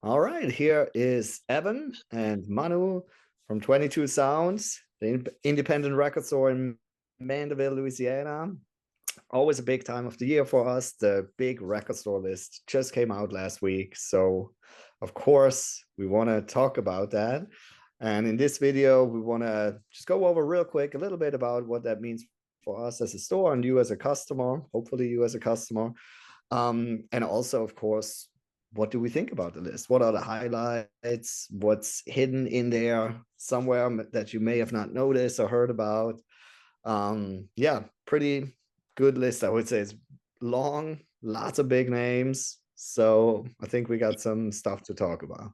All right, here is Evan and Manu from 22 Sounds, the independent record store in Mandeville, Louisiana. Always a big time of the year for us. The big record store list just came out last week. So, of course, we want to talk about that. And in this video, we want to just go over real quick a little bit about what that means for us as a store and you as a customer, hopefully, you as a customer. And also, of course, what do we think about the list? What are the highlights? What's hidden in there somewhere that you may have not noticed or heard about? Yeah, pretty good list. I would say it's long, lots of big names. So I think we got some stuff to talk about.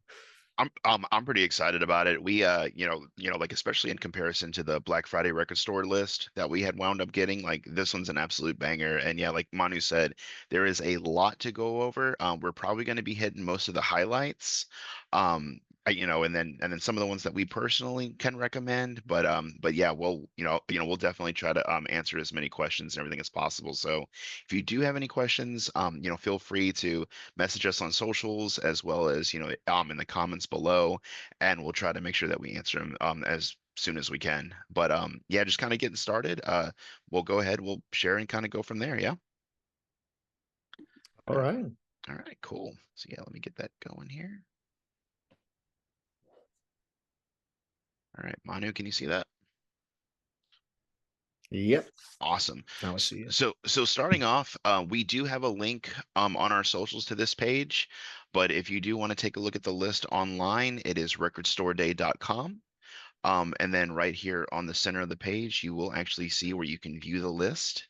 I'm pretty excited about it. We like especially in comparison to the Black Friday record store list that we had wound up getting, like this one's an absolute banger. And yeah, like Manu said, there is a lot to go over. We're probably going to be hitting most of the highlights. And then some of the ones that we personally can recommend. But yeah, we'll definitely try to answer as many questions and everything as possible. So if you do have any questions, feel free to message us on socials as well as in the comments below, and we'll try to make sure that we answer them as soon as we can. But yeah, just kind of getting started. We'll go ahead, we'll share and kind of go from there. Yeah. All All right. right. All right, cool. So yeah, let me get that going here. All right, Manu, can you see that? Yep. Awesome. Now I S- see it. So starting off, we do have a link on our socials to this page, but if you do want to take a look at the list online, it is recordstoreday.com. And then right here on the center of the page, you will actually see where you can view the list.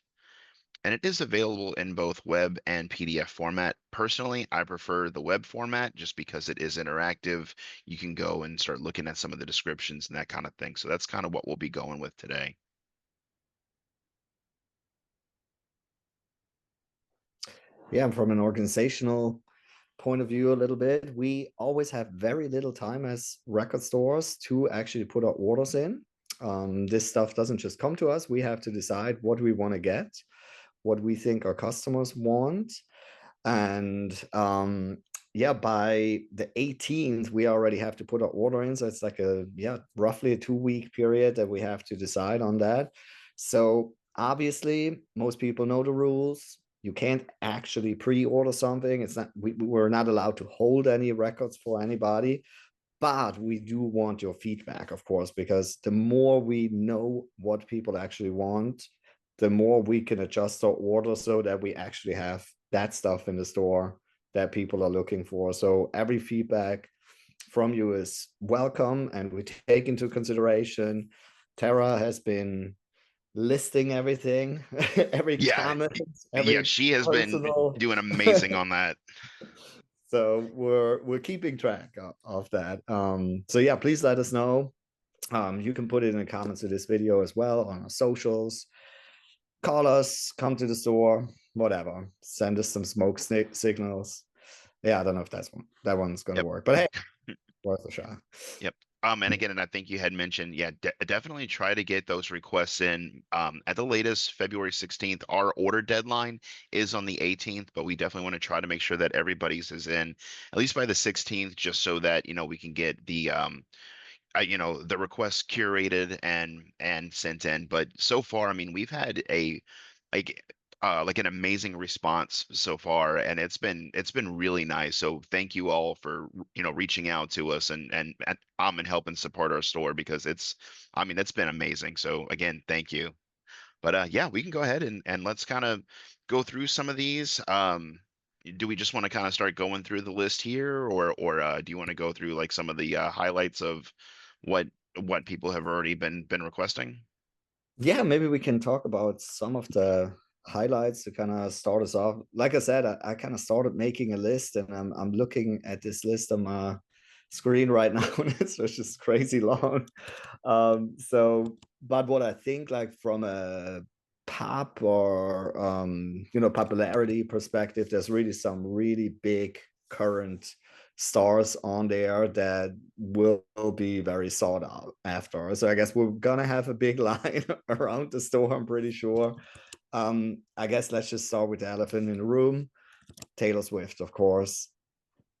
And it is available in both web and PDF format. Personally, I prefer the web format just because it is interactive. You can go and start looking at some of the descriptions and that kind of thing. So that's kind of what we'll be going with today. Yeah, and from an organizational point of view, a little bit, we always have very little time as record stores to actually put our orders in. This stuff doesn't just come to us. We have to decide what we want to get, what we think our customers want. And yeah, by the 18th, we already have to put our order in. So it's like roughly a 2 week period that we have to decide on that. So obviously, most people know the rules. You can't actually pre-order something. It's not, we're not allowed to hold any records for anybody, but we do want your feedback, of course, because the more we know what people actually want, the more we can adjust our order so that we actually have that stuff in the store that people are looking for. So every feedback from you is welcome and we take into consideration. Tara has been listing everything, every Yeah, comment, yeah, every she has been personal. doing amazing on that. So we're keeping track of that. So yeah, please let us know. You can put it in the comments of this video as well on our socials. Call us, come to the store, whatever. Send us some smoke signals. Yeah, I don't know if that one's gonna Yep. work, but hey, worth a shot. Yep. And again, and I think you had mentioned, yeah, definitely try to get those requests in at the latest February 16th. Our order deadline is on the 18th, but we definitely want to try to make sure that everybody's is in at least by the 16th, just so that, we can get the requests curated and sent in. But so far, I mean, we've had like like an amazing response so far, and it's been really nice. So thank you all for reaching out to us and helping support our store because I mean, it's been amazing. So again, thank you. But yeah, we can go ahead and let's kind of go through some of these. Do we just want to kind of start going through the list here, or do you want to go through like some of the highlights of what what people have already been requesting? Yeah, maybe we can talk about some of the highlights to kind of start us off. Like I said, I kind of started making a list, and I'm looking at this list on my screen right now, and it's just crazy long. But what I think, like from a pop or popularity perspective, there's really some really big current stars on there that will be very sought out after. So I guess we're gonna have a big line around the store, I'm pretty sure. I guess let's just start with the elephant in the room. Taylor Swift, of course.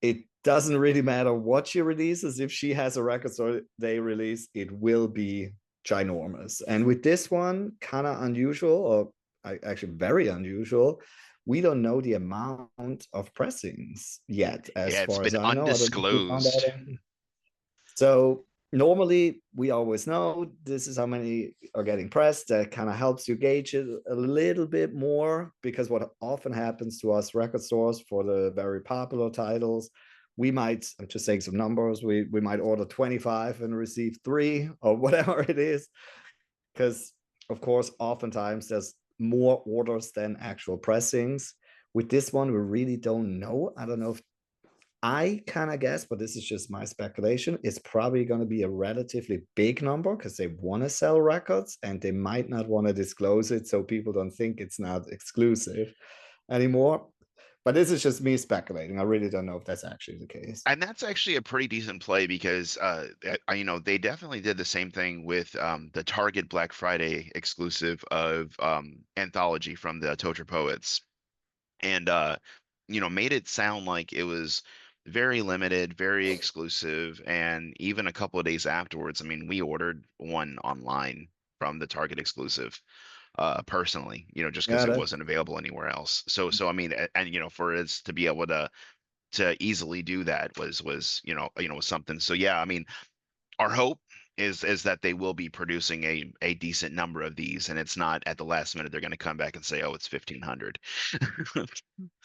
It doesn't really matter what she releases. If she has a record store day release, it will be ginormous. And with this one, kind of unusual, or actually very unusual, we don't know the amount of pressings yet, as Yeah, it's far as been I know. I don't know if you found undisclosed. out. So normally we always know this is how many are getting pressed. That kind of helps you gauge it a little bit more, because what often happens to us record stores for the very popular titles, we might, I'm just saying some numbers, we might order 25 and receive 3 or whatever it is, because of course oftentimes there's more orders than actual pressings. With this one, we really don't know. I don't know if, I kind of guess, but this is just my speculation, it's probably going to be a relatively big number because they want to sell records and they might not want to disclose it so people don't think it's not exclusive anymore. But this is just me speculating. I really don't know if that's actually the case. And that's actually a pretty decent play because they definitely did the same thing with the Target Black Friday exclusive of Anthology from the Totra Poets. And made it sound like it was very limited, very exclusive, and even a couple of days afterwards, I mean, we ordered one online from the Target exclusive, personally, just because Yeah, it that's, wasn't available anywhere else. So I mean, and for us to be able to easily do that was was something. So yeah, I mean, our hope is that they will be producing a decent number of these, and it's not at the last minute they're going to come back and say, oh, it's 1,500.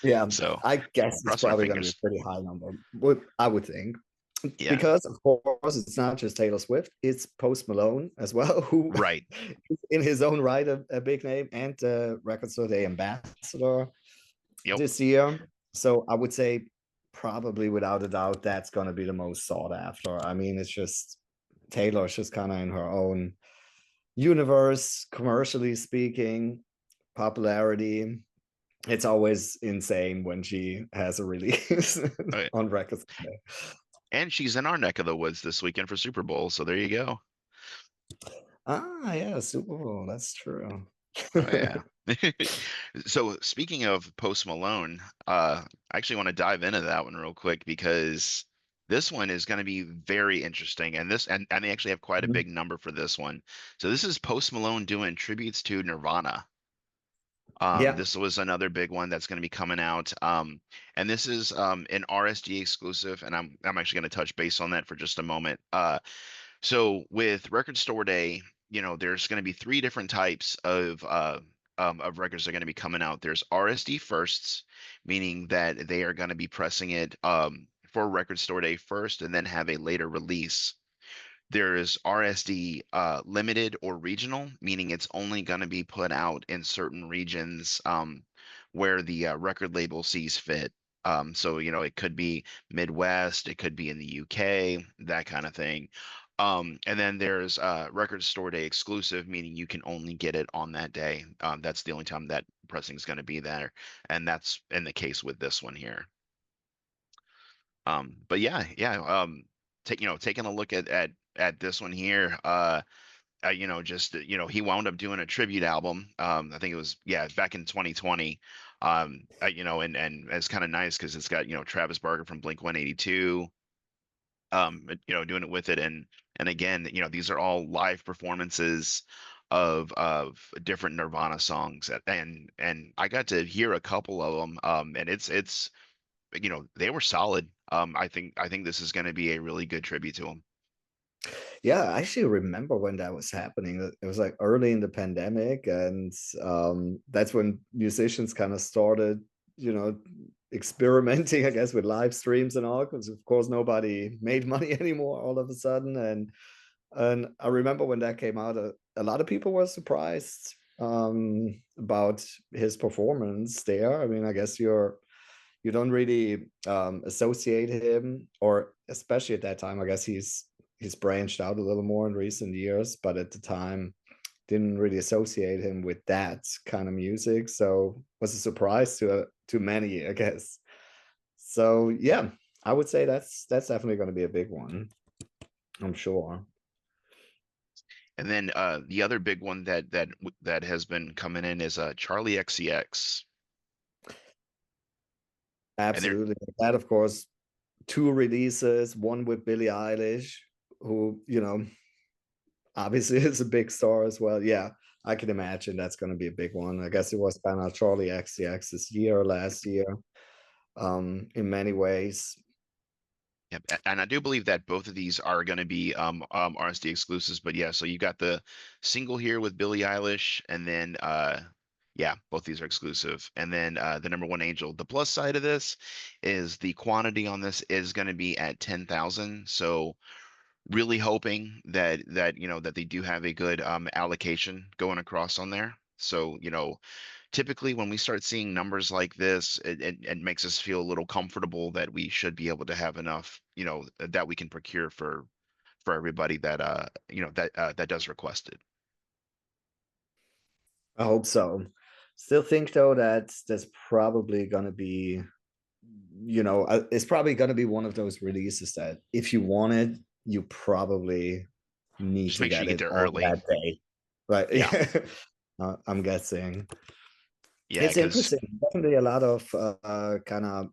yeah, So I guess it's crossing our probably going to be a fingers. pretty high number, I would think. Yeah, Because of course it's not just Taylor Swift, it's Post Malone as well, who right. in his own right a big name and Record Store Day ambassador Yep. this year. So I would say probably without a doubt that's going to be the most sought after. I mean, it's just Taylor's just kind of in her own universe, commercially speaking, popularity. It's always insane when she has a release Okay. on records. And she's in our neck of the woods this weekend for Super Bowl, so there you go. Ah, yeah, Super Bowl. That's true. Oh yeah. So speaking of Post Malone, I actually want to dive into that one real quick because this one is going to be very interesting, and they actually have quite a Mhm. big number for this one. So this is Post Malone doing tributes to Nirvana. Yeah, This was another big one that's going to be coming out. And this is an RSG exclusive, and I'm actually going to touch base on that for just a moment. So with Record Store Day, there's going to be three different types of records that are going to be coming out. There's RSD firsts, meaning that they are going to be pressing it for Record Store Day first, and then have a later release. There's RSD limited or regional, meaning it's only going to be put out in certain regions where the record label sees fit. So, it could be Midwest, it could be in the UK, that kind of thing. And then there's Record Store Day exclusive, meaning you can only get it on that day. That's the only time that pressing is going to be there. And that's in the case with this one here. But yeah, yeah. Taking a look at this one here, just he wound up doing a tribute album. I think it was, yeah, back in 2020. And it's kind of nice because it's got Travis Barker from Blink 182, doing it with it, and again, these are all live performances of different Nirvana songs, and I got to hear a couple of them, and it's they were solid. I think this is going to be a really good tribute to them. yeah. I actually remember when that was happening. It was like early in the pandemic, and that's when musicians kind of started, you know, experimenting, I guess, with live streams and all, because of course nobody made money anymore all of a sudden. And I remember when that came out, a lot of people were surprised about his performance there. I mean, I guess you don't really associate him, or especially at that time, I guess he's branched out a little more in recent years, but at the time didn't really associate him with that kind of music. So it was a surprise to many, I guess. So yeah, I would say that's definitely going to be a big one, I'm sure. And then the other big one that has been coming in is Charlie XCX, and they're Absolutely. That, of course, two releases, one with Billie Eilish, who, obviously is a big star as well. Yeah, I can imagine that's going to be a big one. I guess it was kind of Charlie XCX this year or last year, in many ways. Yep, and I do believe that both of these are going to be RSD exclusives. But yeah, so you got the single here with Billie Eilish, and then yeah, both these are exclusive. And then the number one Angel. The plus side of this is the quantity on this is going to be at 10,000. So really hoping that they do have a good allocation going across on there. So typically when we start seeing numbers like this, it makes us feel a little comfortable that we should be able to have enough, that we can procure for everybody that that does request it. I hope so. Still think though that there's probably going to be, it's probably going to be one of those releases that if you want it, you probably need Just to make sure get you get it there on early. that day. Right. Yeah, Yeah. I'm guessing. yeah, It's because interesting. Definitely a lot of kind of,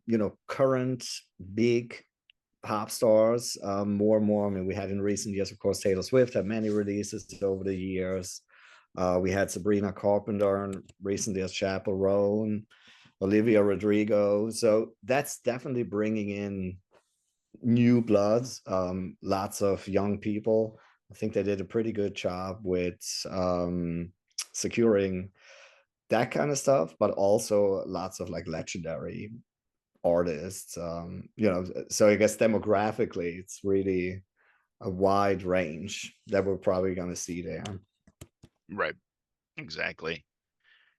current big pop stars, more and more. I mean, we had in recent years, of course, Taylor Swift had many releases over the years. We had Sabrina Carpenter and recently as Chappell Roan, Olivia Rodrigo. So that's definitely bringing in new bloods, lots of young people. I think they did a pretty good job with securing that kind of stuff, but also lots of like legendary artists. So I guess demographically, it's really a wide range that we're probably going to see there. right, exactly.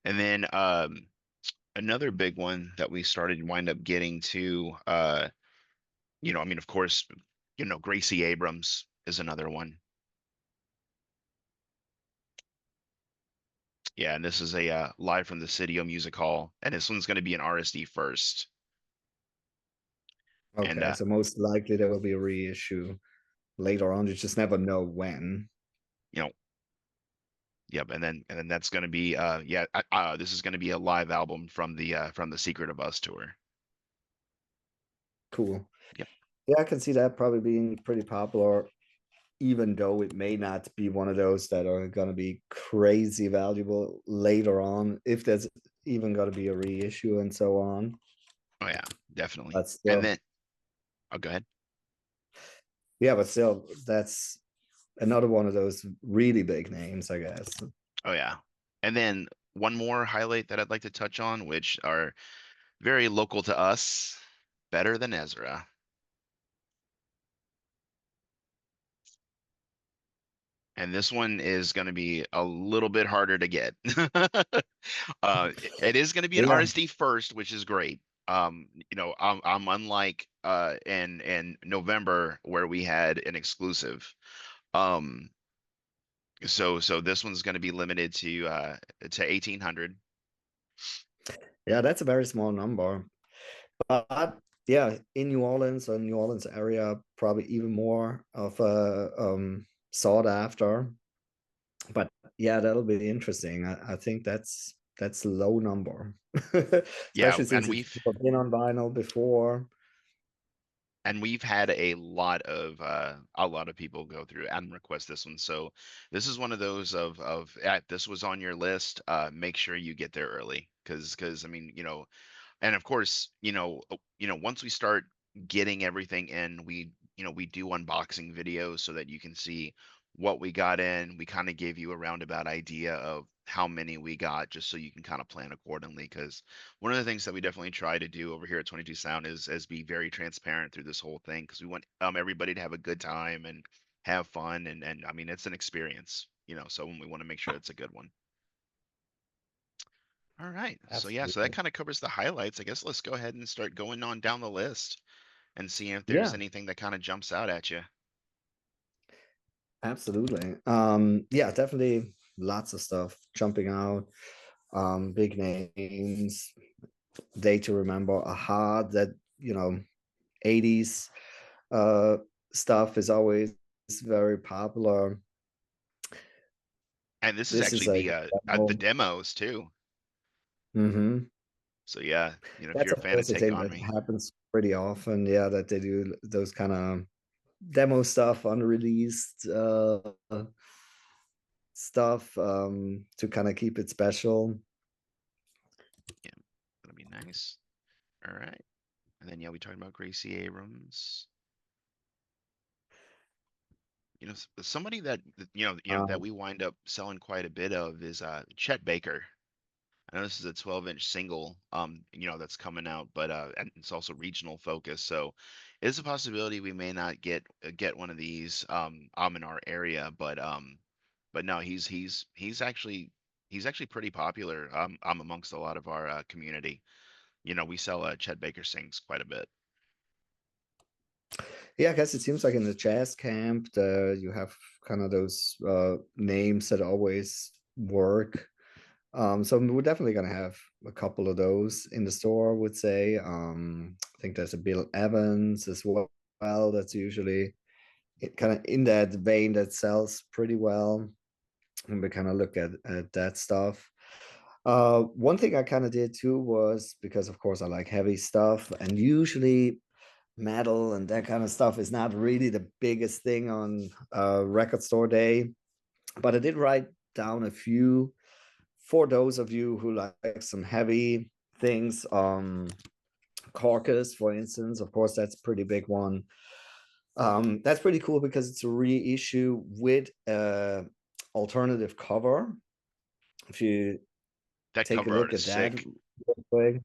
And then another big one that we started wind up getting to, I mean, of course, Gracie Abrams is another one. Yeah, and this is a live from the Studio Music Hall, and this one's going to be an RSD first. And Okay, so most likely there will be a reissue later on. You just never know when. you know, yep, and then that's going to be yeah, this is going to be a live album from the Secret of Us tour. Cool. Yep. Yeah, I can see that probably being pretty popular, even though it may not be one of those that are going to be crazy valuable later on, if there's even going to be a reissue and so on. Oh yeah, definitely. But And still, then oh, go ahead. yeah, but still, that's another one of those really big names, I guess. Oh yeah. And then one more highlight that I'd like to touch on, which are very local to us, Better Than Ezra. And this one is going to be a little bit harder to get. It is going to be an Yeah, RSD first, which is great. I'm unlike in November where we had an exclusive. Um, so this one's going to be limited to 1,800. yeah, that's a very small number. But yeah, in New Orleans or New Orleans area, probably even more of a sought after. But yeah, that'll be interesting. I think that's a low number, Yeah, especially since it's been on vinyl before. and we've had a lot of people go through and request this one. So this is one of those of this was on your list. Make sure you get there early because I mean, and of course, once we start getting everything in, we do unboxing videos so that you can see what we got in. We kind of gave you a roundabout idea of how many we got, just so you can kind of plan accordingly. Because one of the things that we definitely try to do over here at 22 Sound is be very transparent through this whole thing because we want everybody to have a good time and have fun and I mean it's an experience, so we want to make sure it's a good one. All right. So yeah, so that Absolutely. kind of covers the highlights. I guess let's go ahead and start going on down the list and see if there's Yeah, anything that kind of jumps out at you. absolutely. Yeah, definitely lots of stuff jumping out. Big names, Day to Remember, Aha, that, 80s uh stuff is always very popular. And this is This actually is a the demo. demos too. Hmm. So yeah, if That's you're a of fan of course a Take thing On that Me. happens. pretty often, yeah, that they do those kind of demo stuff, unreleased stuff, to kind of keep it special. Yeah, that'll be nice. All right. And then, yeah, we talked about Gracie Abrams. Somebody that Um, we wind up selling quite a bit of is Chet Baker. I know this is a 12-inch single, that's coming out, but and it's also regional focus, so it's a possibility we may not get one of these in our area, but no, he's actually pretty popular amongst a lot of our community. We sell Chet Baker sings quite a bit. yeah, I guess it seems like in the jazz camp, you have kind of those names that always work. So we're definitely gonna have a couple of those in the store, I would say. I think there's a Bill Evans as well. That's usually kind of in that vein that sells pretty well. And we kind of look at that stuff. One thing I kind of did too was because, of course, I like heavy stuff, and usually metal and that kind of stuff is not really the biggest thing on record store day. But I did write down a few for those of you who like some heavy things. Carcass, for instance, of course, that's a pretty big one. That's pretty cool because it's a reissue with alternative cover. If you That take a cover art look is at that sick. real quick,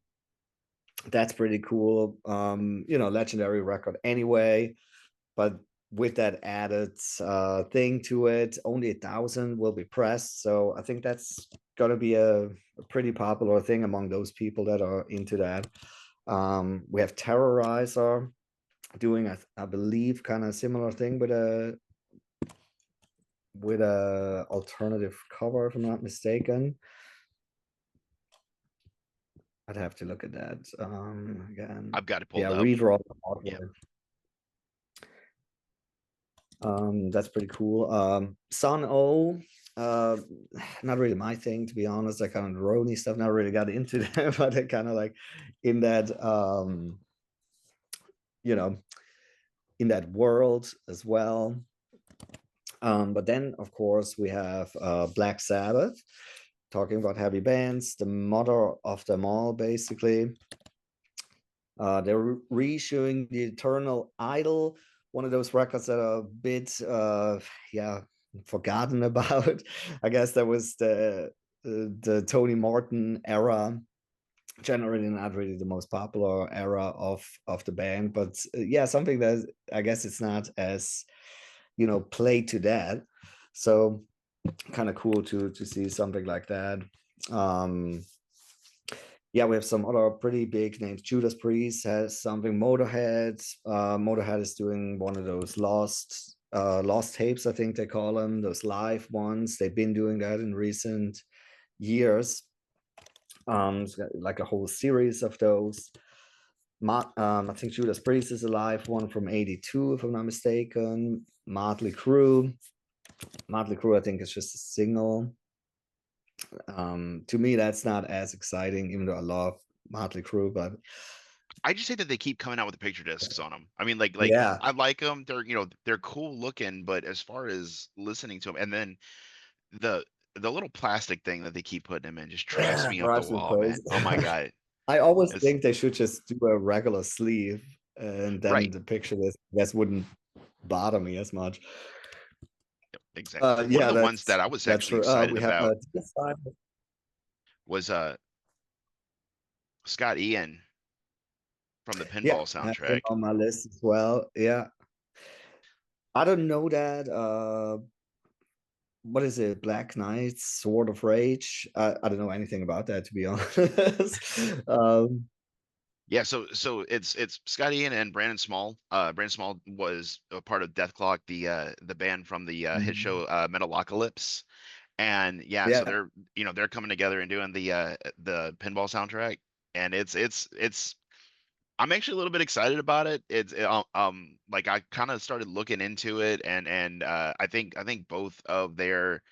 that's pretty cool. Legendary record anyway, but with that added thing to it, only 1,000 will be pressed. So I think that's gonna be a pretty popular thing among those people that are into that. We have Terrorizer doing, I believe, kind of similar thing with a alternative cover, if I'm not mistaken. I'd have to look at that again. I've got it Yeah, pulled up. redraw Yeah. artwork. That's pretty cool. Sun O, uh, not really my thing, to be honest. I kind of drony stuff, not really got into that, but I kind of like in that you know, in that world as well. But then, of course, we have Black Sabbath, talking about heavy bands, the mother of them all, basically. They're reissuing the Eternal Idol, one of those records that are a bit, yeah, forgotten about. I guess that was the Tony Martin era, generally not really the most popular era of the band, but yeah, something that I guess it's not as played to that. So kind of cool to see something like that. Um, yeah, we have some other pretty big names. Judas Priest has something. Motorhead. Motorhead is doing one of those lost tapes, I think they call them, those live ones. They've been doing that in recent years. It's got like a whole series of those. I think Judas Priest is a live one from '82, if I'm not mistaken. Motley Crue. Motley Crue, I think, is just a single. To me, that's not as exciting, even though I love Motley Crue. But I just say that they keep coming out with the picture discs on them. I mean, like yeah, I like them. They're cool looking, but as far as listening to them, and then the the little plastic thing that they keep putting them in just drives yeah, me up the drives me wall, man. crazy. Oh my God. I always It's think they should just do a regular sleeve, and then right. the picture this I guess wouldn't bother me as much. Exactly. One of Yeah, the ones that I was that's actually true. excited We have about was Scott Ian from the yeah, Pinball I have him soundtrack. on my list as well. Yeah, I don't know that. What is it? Black Knights, Sword of Rage. I don't know anything about that, to be honest. Yeah, so it's Scott Ian and Brandon Small. Brandon Small was a part of Death Clock, the band from the hit Mhm. show Metalocalypse. And yeah, so Yeah, they're coming together and doing the pinball soundtrack, and it's I'm actually a little bit excited about it. Like I kind of started looking into it, and I think both of their,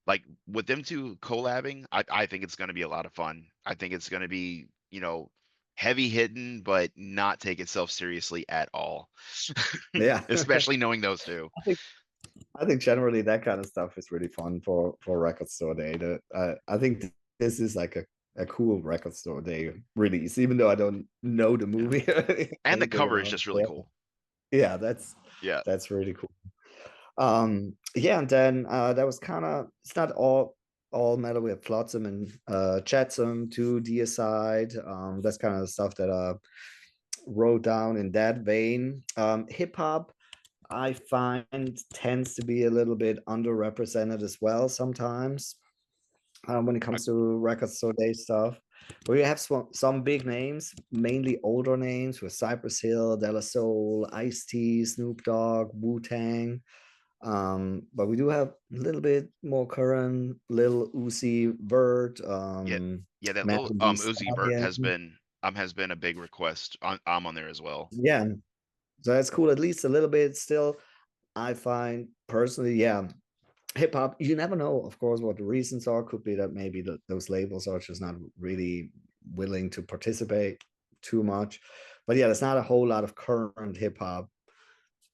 like, with them two collabing, I think it's going to be a lot of fun. I think it's going to be heavy hitting, but not take itself seriously at all. Yeah. Especially knowing those two. I think generally that kind of stuff is really fun for record store day. I think this is like a cool record store day release, even though I don't know the Yeah. movie or And the anything cover is about just really it. cool. Yeah, Yeah. that's really cool. Yeah, and then that was kind of, it's not all metal. We have Flotsam and Jetsam, two Deicide. That's kind of the stuff that I wrote down in that vein. Hip hop, I find, tends to be a little bit underrepresented as well sometimes when it Uh, comes to record store day stuff. We have some big names, mainly older names with Cypress Hill, De La Soul, Ice-T, Snoop Dogg, Wu-Tang. But we do have a little bit more current, Lil Uzi Vert, Yeah. Yeah, that little Megan Thee Uzi Vert Stallion. has been a big request on there as well. Yeah, so that's cool. At least a little bit still. I find personally, yeah, hip hop, you never know, of course, what the reasons are. Could be that maybe those labels are just not really willing to participate too much. But yeah, there's not a whole lot of current hip hop.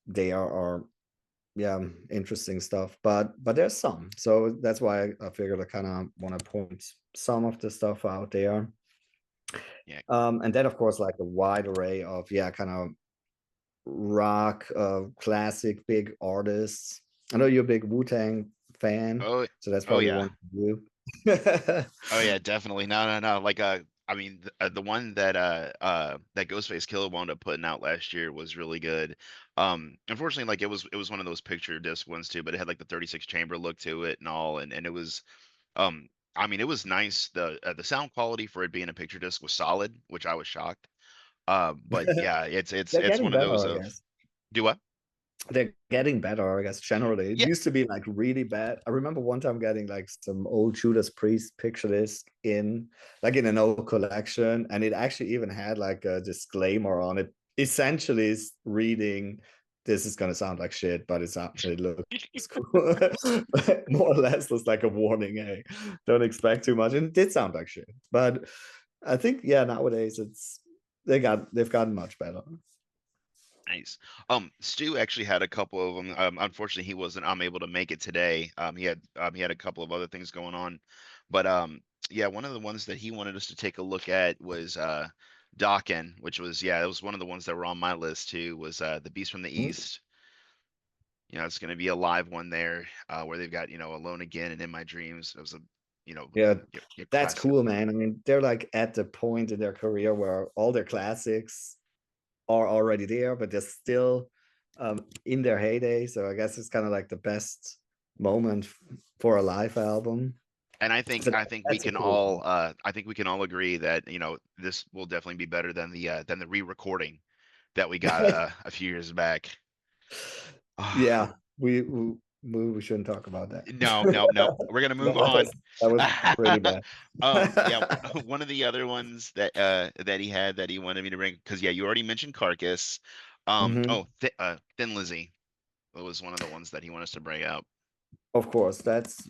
They are yeah, interesting stuff. But there's some. So that's why I figured I kind of want to point some of the stuff out there. Yeah. And then of course like a wide array of yeah, kind of rock, classic big artists. I know you're a big Wu-Tang fan, Oh, so that's oh probably yeah. one for you. Oh yeah, definitely. No. Like I mean the one that Ghostface Killer wound up putting out last year was really good. Unfortunately, like it was one of those picture disc ones too, but it had like the 36 chamber look to it and all, and it was um I mean it was nice. The sound quality for it being a picture disc was solid, which I was shocked. But yeah, They're it's getting one of those better, I of guess. do what? They're getting better, I guess, generally. It Yeah. used to be like really bad. I remember one time getting like some old Judas Priest picture disc in like in an old collection, and it actually even had like a disclaimer on it, essentially is reading, this is gonna sound like shit, but it looks cool. More or less was like a warning, hey, don't expect too much. And it did sound like shit. But I think yeah, nowadays they've gotten much better. Nice. Stu actually had a couple of them. Unfortunately, he wasn't. I'm able to make it today. He had a couple of other things going on, but yeah, one of the ones that he wanted us to take a look at was Dokken, which was yeah, it was one of the ones that were on my list too. Was the Beast from the East. You know, it's going to be a live one there where they've got Alone Again and In My Dreams. It was a you know Yeah, your that's classic. cool, man. I mean, they're like at the point in their career where all their classics are already there, but they're still in their heyday. So I guess it's kind of like the best moment for a live album. And So I think we that's a can cool all one. I think we can all agree that this will definitely be better than the re-recording that we got a few years back. Ah, Yeah, we shouldn't talk about that. no. We're gonna move on. That was pretty bad. Yeah, one of the other ones that he had that he wanted me to bring because yeah, you already mentioned Carcass. Mhm. Thin Lizzy was one of the ones that he wanted us to bring out. Of course, that's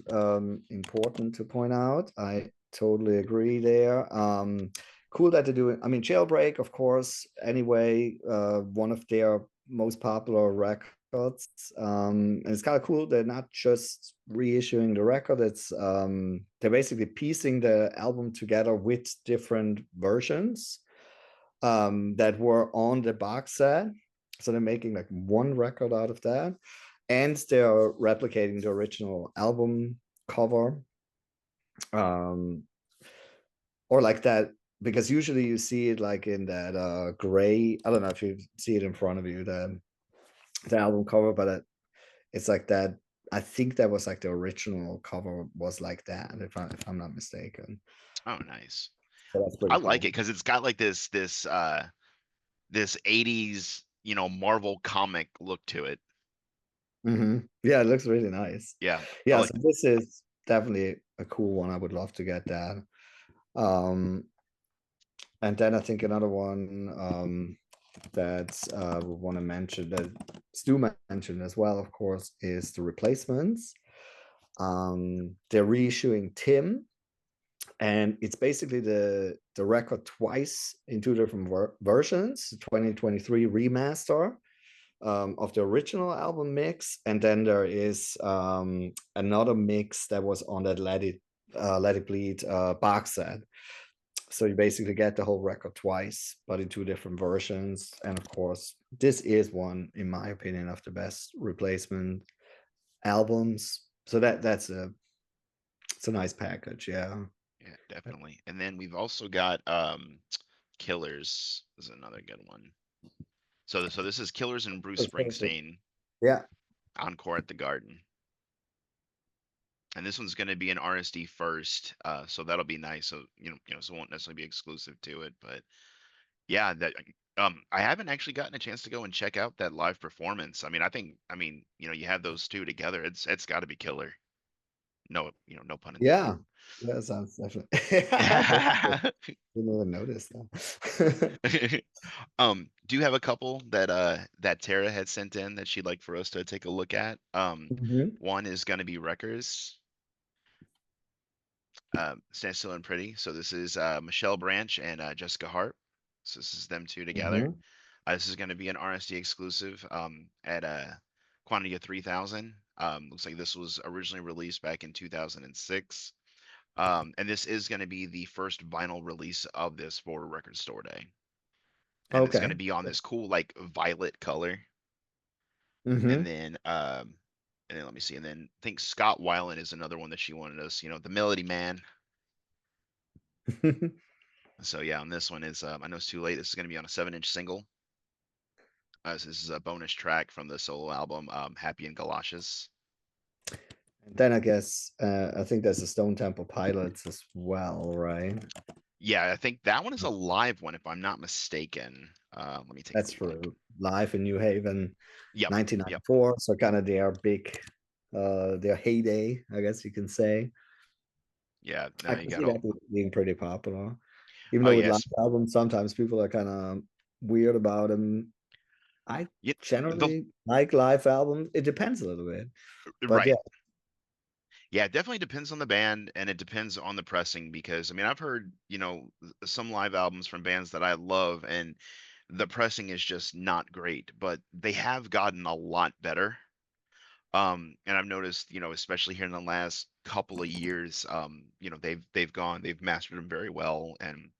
important to point out. I totally agree there. Cool that they do it. I mean, Jailbreak, of course, anyway, one of their most popular records. And it's kind of cool. They're not just reissuing the record, they're basically piecing the album together with different versions that were on the box set. So they're making like one record out of that, and they're replicating the original album cover, um, or like that, because usually you see it like in that gray. I don't know if you see it in front of you, the album cover, but it's like that. I think that was like the original cover was like that, if I'm not mistaken. Oh, nice. So that's I pretty like cool. it because it's got like this 80s Marvel comic look to it. Yeah, it looks really nice. Yeah, I Yeah, like. so this is definitely a cool one. I would love to get that. And then I think another one that we want to mention that Stu mentioned as well, of course, is the Replacements. They're reissuing Tim, and it's basically the record twice in two different versions: 2023 remaster of the original album mix, and then there is another mix that was on that Let It Bleed box set. So you basically get the whole record twice, but in two different versions. And of course, this is one, in my opinion, of the best replacement albums. So that's it's a nice package, yeah. Yeah, definitely. And then we've also got Killers is another good one. So this is Killers and Bruce Springsteen Yeah. Encore at the Garden. And this one's going to be an RSD first, so that'll be nice. So so it won't necessarily be exclusive to it, but yeah, that I haven't actually gotten a chance to go and check out that live performance. I mean, you have those two together, it's got to be killer. No, no pun Yeah. intended. Yeah, sounds definitely. Definitely. Didn't even notice that. Do you have a couple that that Tara had sent in that she'd like for us to take a look at? Mhm. One is going to be Wreckers. Stand Still and Pretty. So this is Michelle Branch and Jessica Hart. So this is them two together. Mhm. This is going to be an RSD exclusive at a quantity of 3,000. Looks like this was originally released back in 2006. And this is going to be the first vinyl release of this for Record Store Day. And it's going Okay. to be on this cool like violet color. And Hmm. then let me see. And then I think Scott Weiland is another one that she wanted us, the Melody Man. So yeah, on this one is I know it's too late. This is going to be on a 7-inch single. So this is a bonus track from the solo album, Happy in Galoshes. Then I guess I think there's a Stone Temple Pilots as well, right? Yeah, I think that one is a live one, if I'm not mistaken. Let me take a That's look. true. Live in New Haven, Yep, yep. 1994. So kind of their big, their heyday, I guess you can say. Yeah, I no, you can got see all. that being pretty popular. Even Oh though with live yes, albums, sometimes people are kind of weird about them. I yeah, the generally like live albums. It depends a little bit, but yeah. right. Yeah, it definitely depends on the band and it depends on the pressing because I've heard, some live albums from bands that I love and the pressing is just not great, but they have gotten a lot better. And I've noticed, especially here in the last couple of years, they've mastered them very well, and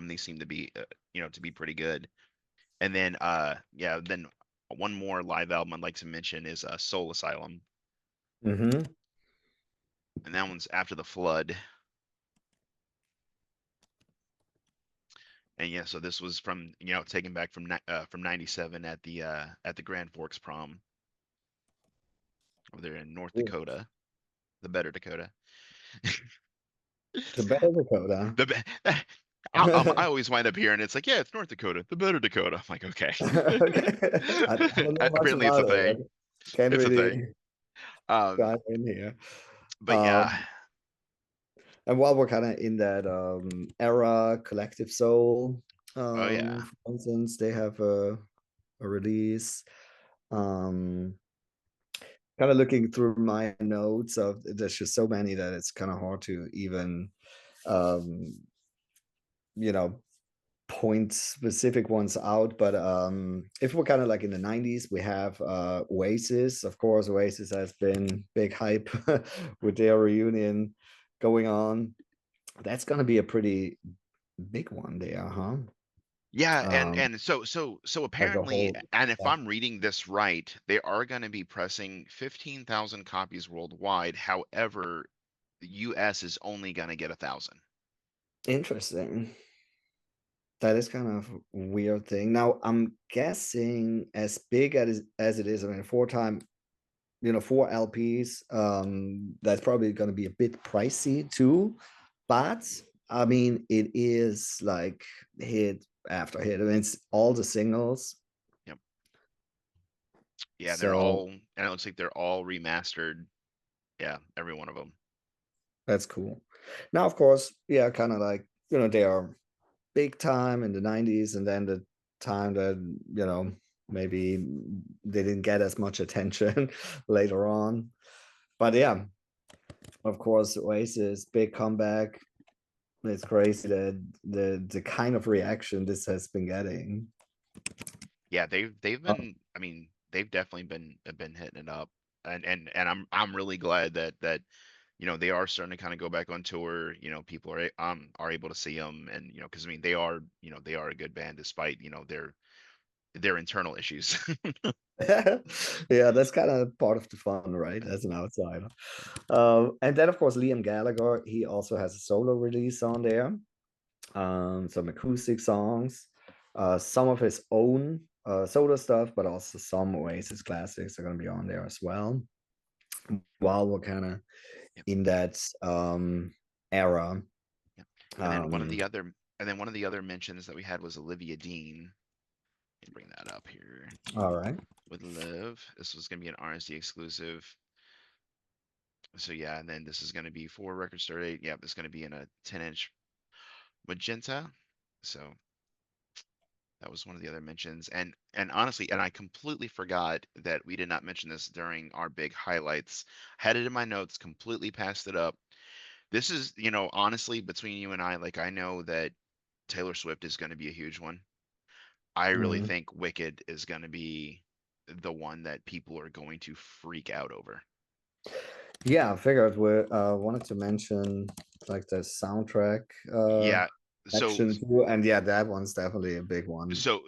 they seem to be, to be pretty good. And then, yeah, then one more live album I'd like to mention is Soul Asylum, Hmm. and that one's After the Flood. And yeah, so this was from, taken back from '97 at the Grand Forks Prom over there in North Dakota, the better Dakota. The Better Dakota. The I always wind up here and it's like, yeah, it's North Dakota, the better Dakota. I'm like, okay. Okay. I don't know much Apparently it's about a it. thing. Can't It's a thing. really Um, dive in here. but yeah, Um, and while we're kind of in that era, Collective Soul, oh yeah. for instance, they have a release. Um, kind of looking through my notes of there's just so many that it's kind of hard to even um, you know point specific ones out, but if we're kind of like in the 90s, we have Oasis. Of course, Oasis has been big hype with their reunion going on. That's going to be a pretty big one there, huh? Yeah, and um and so like the apparently, whole, and if yeah. I'm reading this right, they are going to be pressing 15,000 copies worldwide. However, the US is only going to get 1,000. Interesting. That is kind of a weird thing. Now I'm guessing as big as it is, I mean, four LPs, that's probably going to be a bit pricey too. But I mean, it is like hit after hit. I mean, it's all the singles. Yep. Yeah, they're So all, and it looks like they're all remastered. Yeah, every one of them. that's cool. Now, of course, yeah, kind of like, they are big time in the 90s, and then the time that, maybe they didn't get as much attention later on. But yeah, of course, Oasis, big comeback. It's crazy that the kind of reaction this has been getting. Yeah, they've Uh, been. I mean, they've definitely been hitting it up, and I'm really glad that they are starting to kind of go back on tour. People are able to see them, and because I mean they are a good band despite their internal issues. yeah, that's kind of part of the fun, right? As an outsider. And then, of course, Liam Gallagher, he also has a solo release on there. Some acoustic songs, some of his own solo stuff, but also some Oasis classics are going to be on there as well. While we're kind of Yep, in that era. yep. And then Um, one of the other mentions that we had was Olivia Dean. Let me bring that up here all right. with Liv. This was going to be an RSD exclusive. So yeah, and then this is going to be for record store date. Yeah, this is going to be in a 10-inch magenta. So that was one of the other mentions. And honestly, and I completely forgot that we did not mention this during our big highlights. Had it in my notes, completely passed it up. This is, honestly, between you and I, like I know that Taylor Swift is going to be a huge one. I really Mhm. think Wicked is going to be the one that people are going to freak out over. Yeah, I figured we wanted to mention like the soundtrack Yeah. So section too, and yeah, that one's definitely a big one. so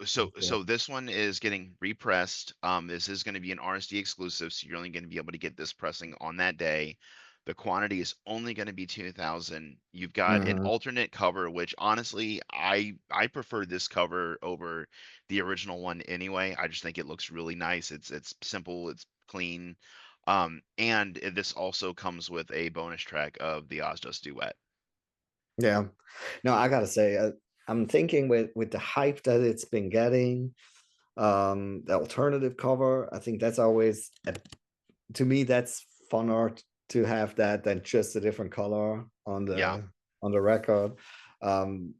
this one is getting repressed. This is going to be an RSD exclusive, so you're only going to be able to get this pressing on that day. The quantity is only going to be 2,000. You've got an Mhm. alternate cover, which honestly, I prefer this cover over the original one anyway. I just think it looks really nice. It's simple, it's clean. And this also comes with a bonus track of the Ozdust duet. Yeah. No, I gotta say, I'm thinking with the hype that it's been getting, the alternative cover, I think that's always to me that's funner to have that than just a different color Yeah, on the record.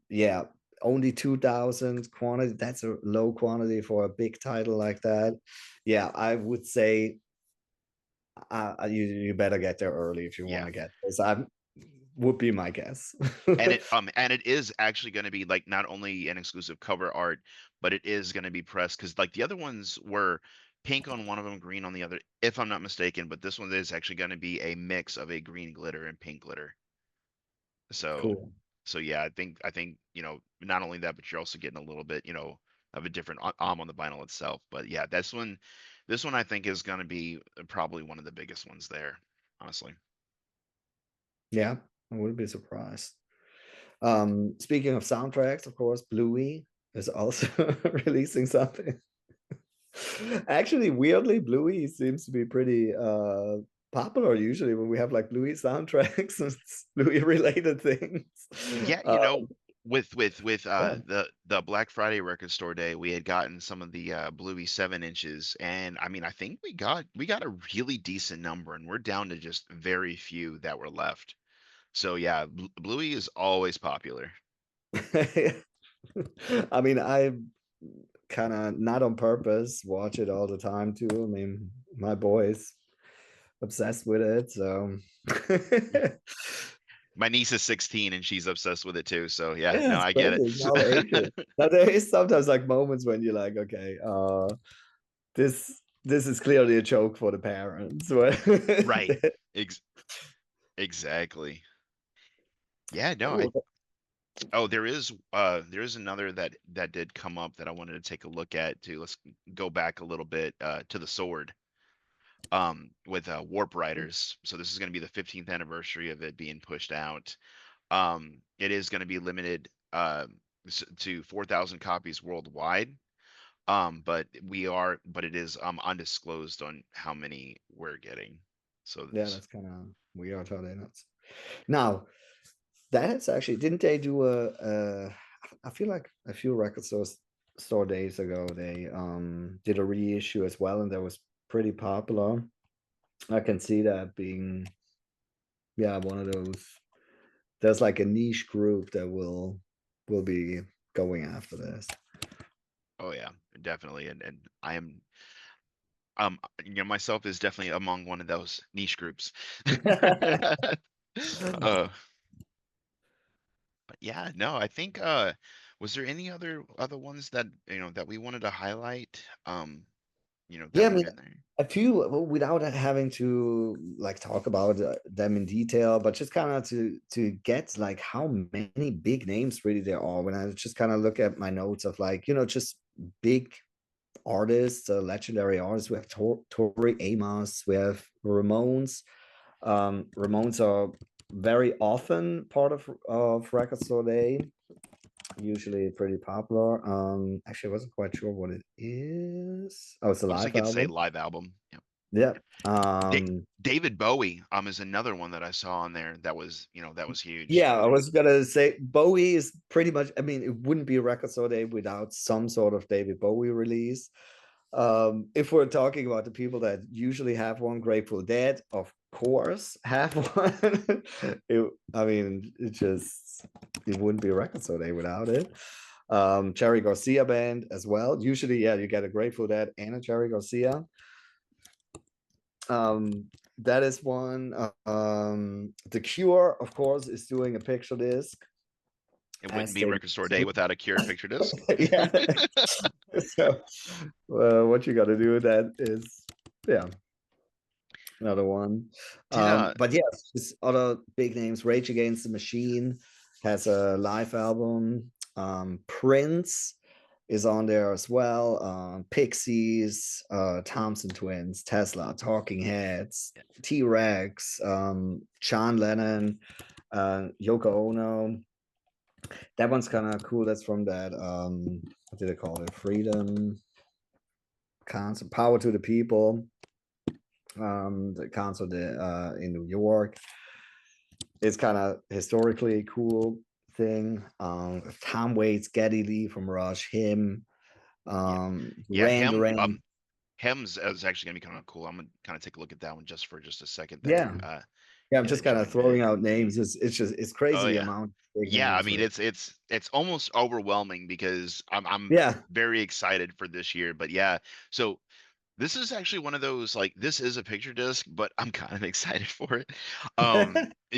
Yeah, only 2,000 quantity. That's a low quantity for a big title like that. Yeah, I would say you better get there early if you want yeah. to get this. I would be my guess. And it is actually going to be like not only an exclusive cover art, but it is going to be pressed because like the other ones were pink on one of them, green on the other, if I'm not mistaken. But this one is actually going to be a mix of a green glitter and pink glitter. So, Cool. so yeah, I think not only that, but you're also getting a little bit of a different on the vinyl itself. But yeah, this one I think is going to be probably one of the biggest ones there, honestly. Yeah, I wouldn't be surprised. Speaking of soundtracks, of course, Bluey is also releasing something. Actually, weirdly, Bluey seems to be pretty popular usually when we have like Bluey soundtracks and Bluey related things. Yeah, Uh, with yeah. the Black Friday record store day, we had gotten some of the Bluey 7 inches, and I mean, I think we got a really decent number, and we're down to just very few that were left. So yeah, Bluey is always popular. I mean, I kind of not on purpose watch it all the time too. I mean, my boys obsessed with it, so My niece is 16 and she's obsessed with it too. So yeah, yeah, no, it's I get crazy. it. It's all ages. Now there is sometimes like moments when you're like, okay, this is clearly a joke for the parents. Right. Ex exactly. Yeah, no, I Cool. oh there is another that did come up that I wanted to take a look at too. Let's go back a little bit to the sword. With Warp Riders. So this is going to be the 15th anniversary of it being pushed out. It is going to be limited to 4,000 copies worldwide. But it is undisclosed on how many we're getting. So Yeah, this, that's kind of weird how they nuts. Now, that's actually didn't they do I feel like a few record stores store days ago they did a reissue as well, and that was pretty popular. I can see that being, yeah, one of those. There's like a niche group that will be going after this. oh yeah, definitely. And I am myself is definitely among one of those niche groups. Uh, but yeah, no, I think was there any other ones that that we wanted to highlight? Yeah, That I we've mean, been there. a few without having to like talk about them in detail, but just kind of to get like how many big names really there are. When I just kind of look at my notes of like just big artists, legendary artists. We have Tori Amos, we have Ramones. Ramones are very often part of Record Store Day, usually pretty popular. Actually, I wasn't quite sure what it is. Oh, it's a Looks live like it's a album. live album. Yeah. Yeah. Da David Bowie is another one that I saw on there that was that was huge. Yeah, I was gonna say Bowie is pretty much. I mean, it wouldn't be Record Store Day without some sort of David Bowie release. If we're talking about the people that usually have one, Grateful Dead, of course, have one. I mean, it wouldn't be a Record Store Day without it. Cherry Garcia band as well. Usually, yeah, you get a Grateful Dead and a Cherry Garcia. That is one. The Cure, of course, is doing a picture disc, It wouldn't as be they Record Store Day without a Cure picture disc. yeah. So, what you got to do with that is, yeah, another one. Did But yes, just other big names. Rage Against the Machine has a live album. Prince is on there as well. Pixies, Thompson Twins, Tesla, Talking Heads, T-Rex, John Lennon, Yoko Ono. That one's kind of cool. That's from that what did they call it? Freedom Council, Power to the People. The council in New York. It's kind of historically a cool thing. Tom Waits, Geddy Lee from Rush, him, yeah. Yeah, Duran Duran. Hymns is actually gonna be kind of cool. I'm gonna kind of take a look at that one just for just a second there. Yeah, yeah. I'm Yeah, just that kind of John throwing band. out names. It's Oh crazy the yeah. amount of big Yeah, I names mean for. it's almost overwhelming because I'm Yeah. very excited for this year. But yeah, so this is actually one of those like this is a picture disc, but I'm kind of excited for it.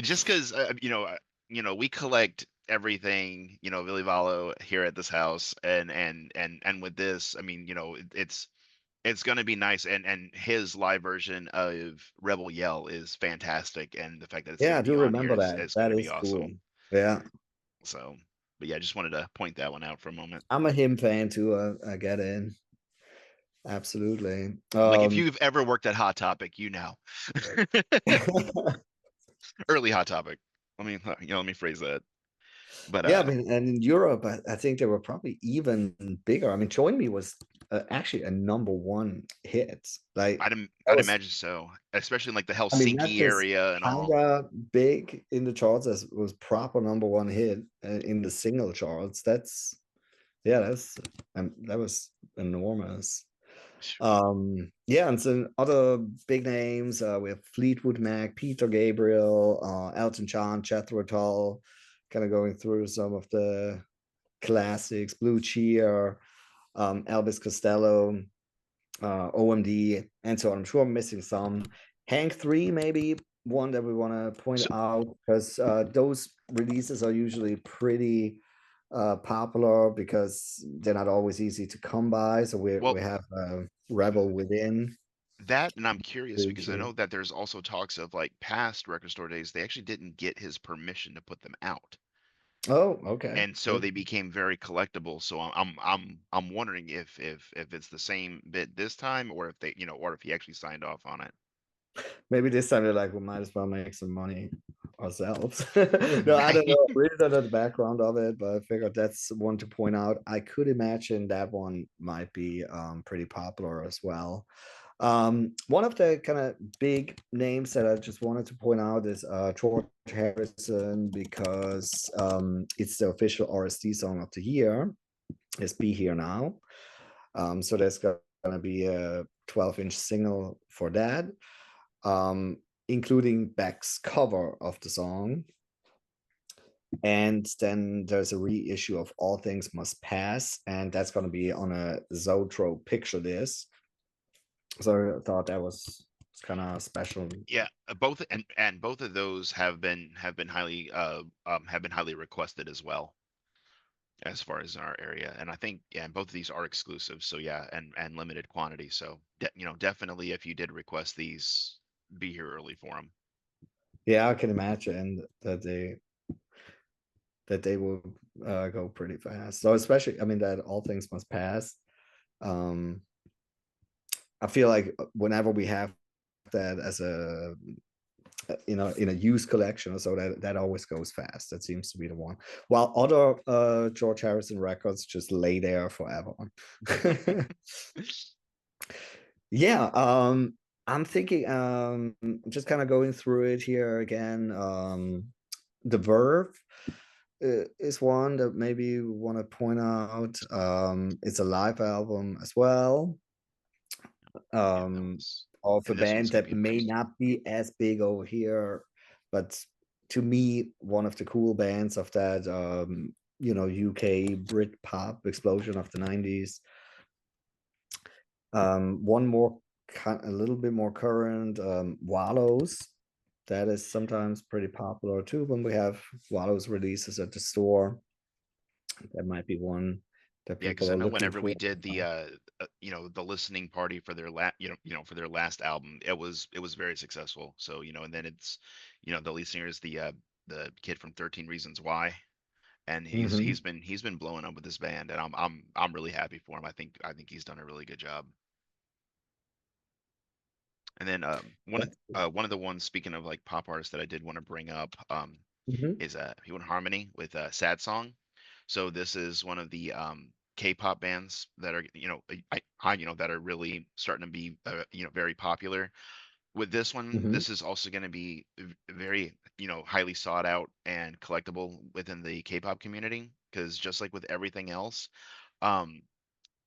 Just because we collect everything Billy Vallo here at this house, and with this, I mean it's gonna be nice, and his live version of Rebel Yell is fantastic, and the fact that it's Yeah, gonna I be do on here remember is that. is That gonna be is cool. awesome. Yeah. So, but yeah, I just wanted to point that one out for a moment. I'm a him fan too. I get in. Absolutely. Like if you've ever worked at Hot Topic, you know. Early Hot Topic. Let me phrase that. But Yeah, I mean, and in Europe, I think they were probably even bigger. I mean, Join Me was actually a #1 hit. Like that I'd was, imagine so, especially in like the I mean, not Helsinki just area and all. kinda big in the charts, as it was proper #1 hit in the single charts. That's yeah, that was enormous. Yeah, and so other big names, we have Fleetwood Mac, Peter Gabriel, Elton John, Jethro Tull, kind of going through some of the classics, Blue Cheer, Elvis Costello, OMD, and so on. I'm sure I'm missing some. Hank 3, maybe one that we want to point So, out, because those releases are usually pretty popular because they're not always easy to come by. So well, we have Rebel Within. that, and I'm curious because I Usually. know that there's also talks of like past record store days, they actually didn't get his permission to put them out. Oh, okay. And so they became very collectible. So I'm wondering if it's the same bit this time, or if they or if he actually signed off on it. Maybe this time they're like, we might as well make some money ourselves. No, I don't Right. know. Really don't know the background of it, but I figured that's one to point out. I could imagine that one might be pretty popular as well. One of the kind of big names that I just wanted to point out is George Harrison, because it's the official RSD song of the year. Is Be Here Now. So there's going to be a 12-inch single for that, including Beck's cover of the song. And then there's a reissue of All Things Must Pass, and that's going to be on a Zotro picture disc. So I thought that was kind of special. Yeah, both and both of those have been highly requested as well as far as in our area. And I think yeah, and both of these are exclusive. So yeah, and limited quantity. So definitely if you did request these, be here early for them. Yeah, I can imagine that they will go pretty fast. So especially, I mean, that All Things Must Pass. Um, I feel like whenever we have that as a in a used collection or so, that always goes fast. That seems to be the one. While other George Harrison records just lay there forever. Yeah, I'm thinking just kind of going through it here again. The Verve is one that maybe you want to point out. It's a live album as well, Yeah, of a and this one's band gonna that be may nice. not be as big over here, but to me, one of the cool bands of that, UK Brit pop explosion of the 90s. One more, a little bit more current, Wallows. That is sometimes pretty popular too when we have Wallows releases at the store. That might be one that Yeah, because people I are know looking whenever we for. did the listening party for their for their last album, it was very successful. So, and then it's, the lead singer is the kid from 13 Reasons Why, and he's Mhm. he's been he's been blowing up with this band, and I'm really happy for him. I think he's done a really good job. And then one of the ones, speaking of like pop artists that I did want to bring up, Mhm. is Human Harmony with Sad Song. So this is one of the K-pop bands that are that are really starting to be very popular. With this one, Mhm. this is also going to be very highly sought out and collectible within the K-pop community, because just like with everything else, um,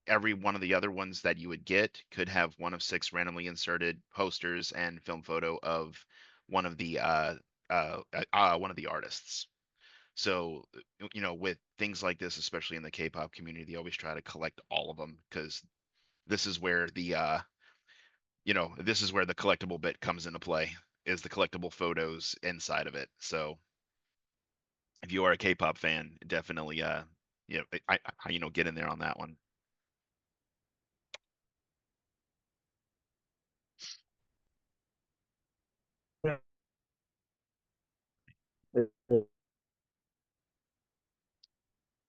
every one of the other ones that you would get could have one of six randomly inserted posters and film photo of one of the one of the artists. So, with things like this, especially in the K-pop community, they always try to collect all of them, because this is where the collectible bit comes into play, is the collectible photos inside of it. So, if you are a K-pop fan, definitely get in there on that one.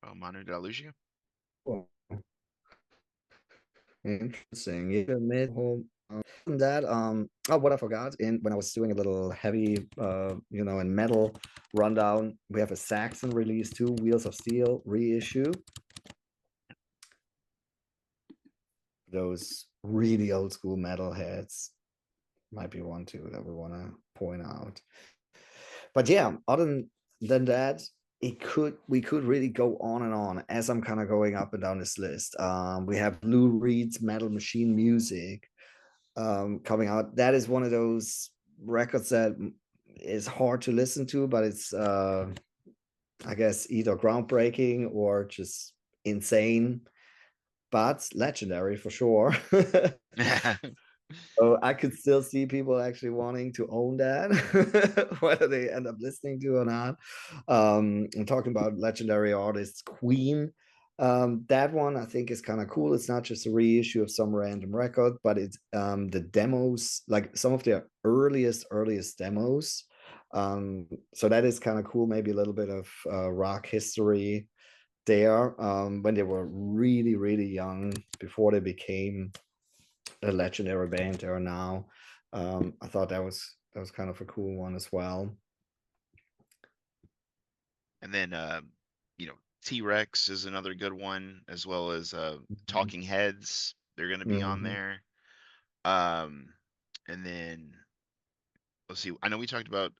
Oh, Manu, did I lose you? Interesting. Yeah, mid home. That oh, what I forgot in when I was doing a little heavy and metal rundown, we have a Saxon release too, Wheels of Steel reissue. Those really old school metal heads might be one too that we want to point out. But yeah, other than that, we could really go on and on as I'm kind of going up and down this list. We have Lou Reed's Metal Machine Music coming out. That is one of those records that is hard to listen to, but it's I guess either groundbreaking or just insane, but legendary for sure. So I could still see people actually wanting to own that, whether they end up listening to or not. I'm talking about legendary artists, Queen. That one I think is kind of cool. It's not just a reissue of some random record, but it's the demos, like some of their earliest demos. So that is kind of cool. Maybe a little bit of rock history there, when they were really, really young before they became a legendary band they are now. I thought that was kind of a cool one as well. And then T-Rex is another good one, as well as Talking Heads. They're going to be on Mhm. there. Um, and then let's see. I know we talked about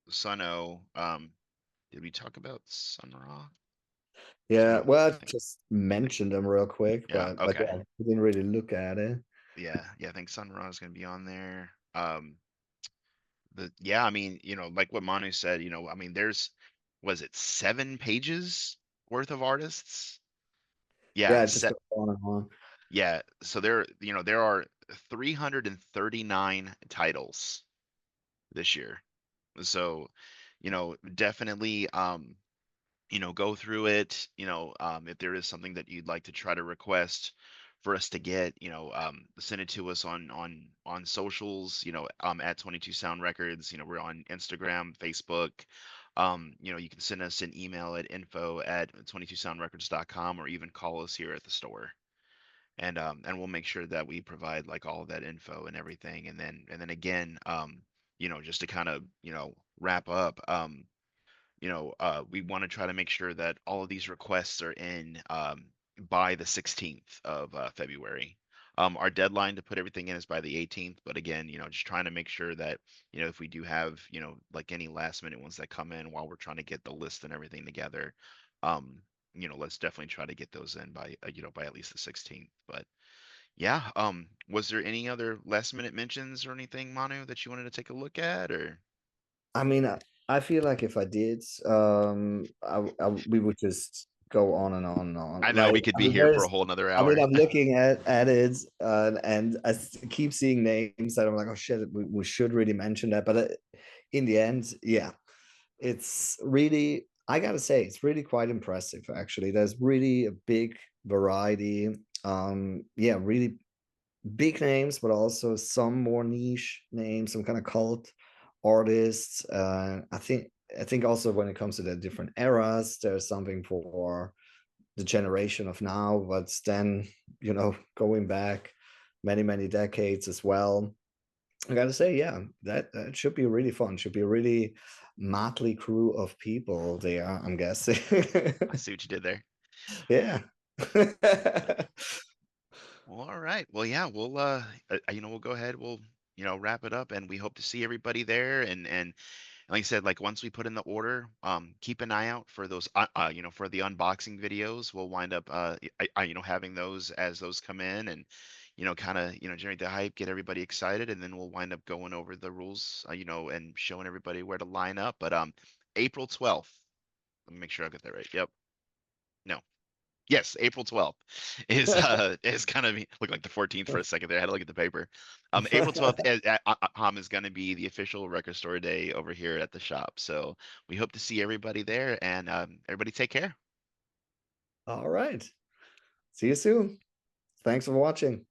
Sun O. Did we talk about Sun Ra? Yeah, well, I I think. just mentioned them real quick, Yeah. but Okay. yeah, we didn't really look at it. Yeah. Yeah. I think Sun Ra is going to be on there. Yeah. I mean, like what Manu said. I mean, was it 7 pages worth of artists? Yeah. Yeah, it just goes on and on. Yeah. So there are 339 titles this year. So, definitely, go through it, if there is something that you'd like to try to request for us to get, send it to us on socials, at 22 Sound Records. We're on Instagram, Facebook. You can send us an email at info@22soundrecords.com, or even call us here at the store. And we'll make sure that we provide like all of that info and everything. And then again, just to kind of, wrap up, we want to try to make sure that all of these requests are in, by the 16th of February. Our deadline to put everything in is by the 18th, but again, just trying to make sure that, if we do have, like any last minute ones that come in while we're trying to get the list and everything together, um, let's definitely try to get those in by, by at least the 16th. But yeah, was there any other last minute mentions or anything, Manu, that you wanted to take a look at, or? I mean, I feel like if I did, we would just go on and on and on. I know Like, we could I be mean, here for a whole another hour. I'm looking at it, and keep seeing names that I'm like, oh shit, we should really mention that. But in the end, yeah, it's really, I gotta say, it's really quite impressive, actually. There's really a big variety. Yeah, really big names, but also some more niche names, some kind of cult artists. I think also when it comes to the different eras, there's something for the generation of now, but then going back many decades as well. I gotta say, yeah, that should be really fun. Should be a really motley crew of people there, I'm guessing. I see what you did there. Yeah. Well, all right. Well, yeah, we'll go ahead. We'll, wrap it up, and we hope to see everybody there. And like I said, like once we put in the order, keep an eye out for those, for the unboxing videos. We'll wind up, having those as those come in, and, kind of, generate the hype, get everybody excited, and then we'll wind up going over the rules, and showing everybody where to line up. But April 12th. Let me make sure I got that right. Yep. No. Yes, April 12th is gonna be look like the 14th for a second there. I had to look at the paper. April 12th is gonna be the official record store day over here at the shop. So we hope to see everybody there, and everybody take care. All right. See you soon. Thanks for watching.